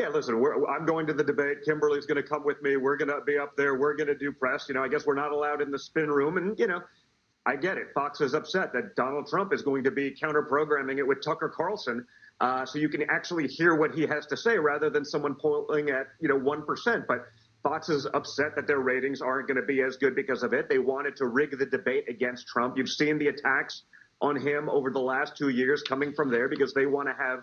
Yeah, listen, I'm going to the debate. Kimberly's going to come with me. We're going to be up there. We're going to do press. I guess we're not allowed in the spin room. And, I get it. Fox is upset that Donald Trump is going to be counter-programming it with Tucker Carlson, so you can actually hear what he has to say rather than someone polling at 1%. But Fox is upset that their ratings aren't going to be as good because of it. They wanted to rig the debate against Trump. You've seen the attacks on him over the last 2 years coming from there because they want to have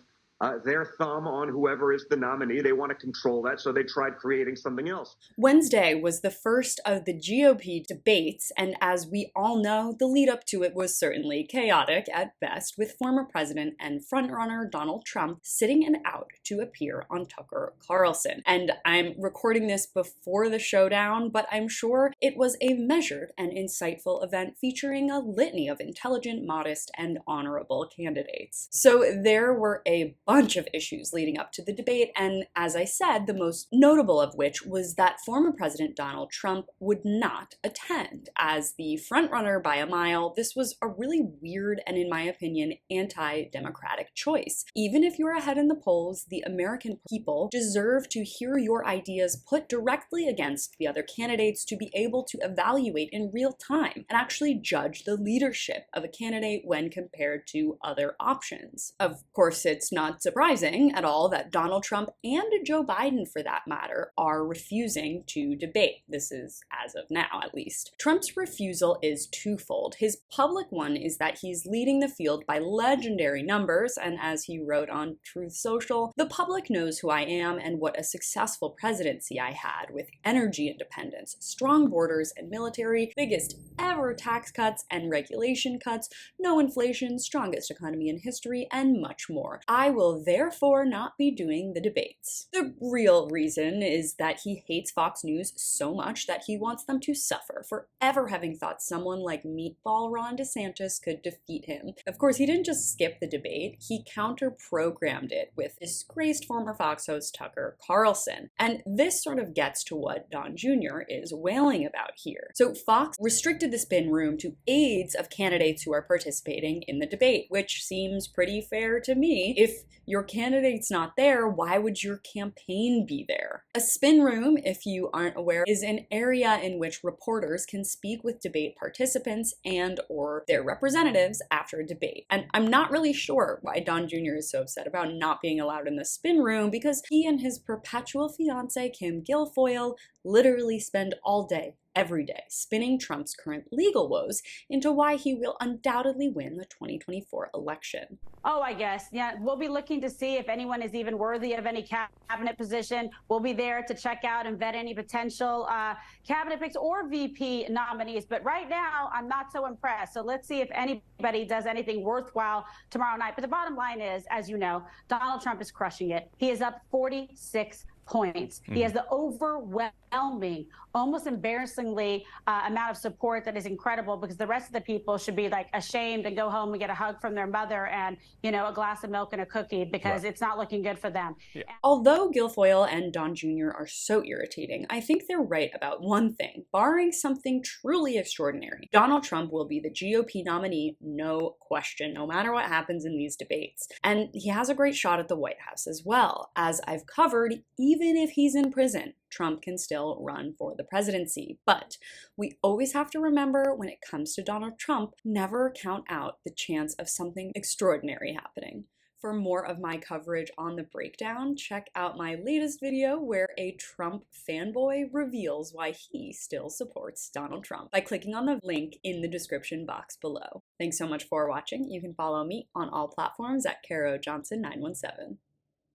their thumb on whoever is the nominee. They want to control that, so they tried creating something else. Wednesday was the first of the GOP debates, and as we all know, the lead up to it was certainly chaotic at best, with former president and frontrunner Donald Trump sitting it out to appear on Tucker Carlson. And I'm recording this before the showdown, but I'm sure it was a measured and insightful event featuring a litany of intelligent, modest, and honorable candidates. So there were a bunch of issues leading up to the debate, and as I said, the most notable of which was that former President Donald Trump would not attend. As the frontrunner by a mile, this was a really weird and, in my opinion, anti-democratic choice. Even if you're ahead in the polls, the American people deserve to hear your ideas put directly against the other candidates to be able to evaluate in real time and actually judge the leadership of a candidate when compared to other options. Of course, it's not surprising at all that Donald Trump and Joe Biden, for that matter, are refusing to debate. This is as of now, at least. Trump's refusal is twofold. His public one is that he's leading the field by legendary numbers, and as he wrote on Truth Social, the public knows who I am and what a successful presidency I had, with energy independence, strong borders and military, biggest ever tax cuts and regulation cuts, no inflation, strongest economy in history, and much more. I will therefore not be doing the debates. The real reason is that he hates Fox News so much that he wants them to suffer for ever having thought someone like Meatball Ron DeSantis could defeat him. Of course, he didn't just skip the debate, he counter-programmed it with disgraced former Fox host Tucker Carlson. And this sort of gets to what Don Jr. is wailing about here. So Fox restricted the spin room to aides of candidates who are participating in the debate, which seems pretty fair to me. If your candidate's not there, why would your campaign be there? A spin room, if you aren't aware, is an area in which reporters can speak with debate participants and or their representatives after a debate. And I'm not really sure why Don Jr. is so upset about not being allowed in the spin room, because he and his perpetual fiancée, Kim Guilfoyle, literally spend all day, every day, spinning Trump's current legal woes into why he will undoubtedly win the 2024 election. Oh, I guess. Yeah, we'll be looking to see if anyone is even worthy of any cabinet position. We'll be there to check out and vet any potential cabinet picks or VP nominees. But right now, I'm not so impressed. So let's see if anybody does anything worthwhile tomorrow night. But the bottom line is, as you know, Donald Trump is crushing it. He is up 46 points. He has the overwhelming, almost embarrassingly amount of support that is incredible, because the rest of the people should be like ashamed and go home and get a hug from their mother and, a glass of milk and a cookie, because it's not looking good for them. Yeah. Although Guilfoyle and Don Jr. are so irritating, I think they're right about one thing. Barring something truly extraordinary, Donald Trump will be the GOP nominee, no question, no matter what happens in these debates. And he has a great shot at the White House as well. As I've covered, even if he's in prison, Trump can still run for the presidency. But we always have to remember, when it comes to Donald Trump, never count out the chance of something extraordinary happening. For more of my coverage on the breakdown, check out my latest video where a Trump fanboy reveals why he still supports Donald Trump by clicking on the link in the description box below. Thanks so much for watching. You can follow me on all platforms at CaroJohnson917.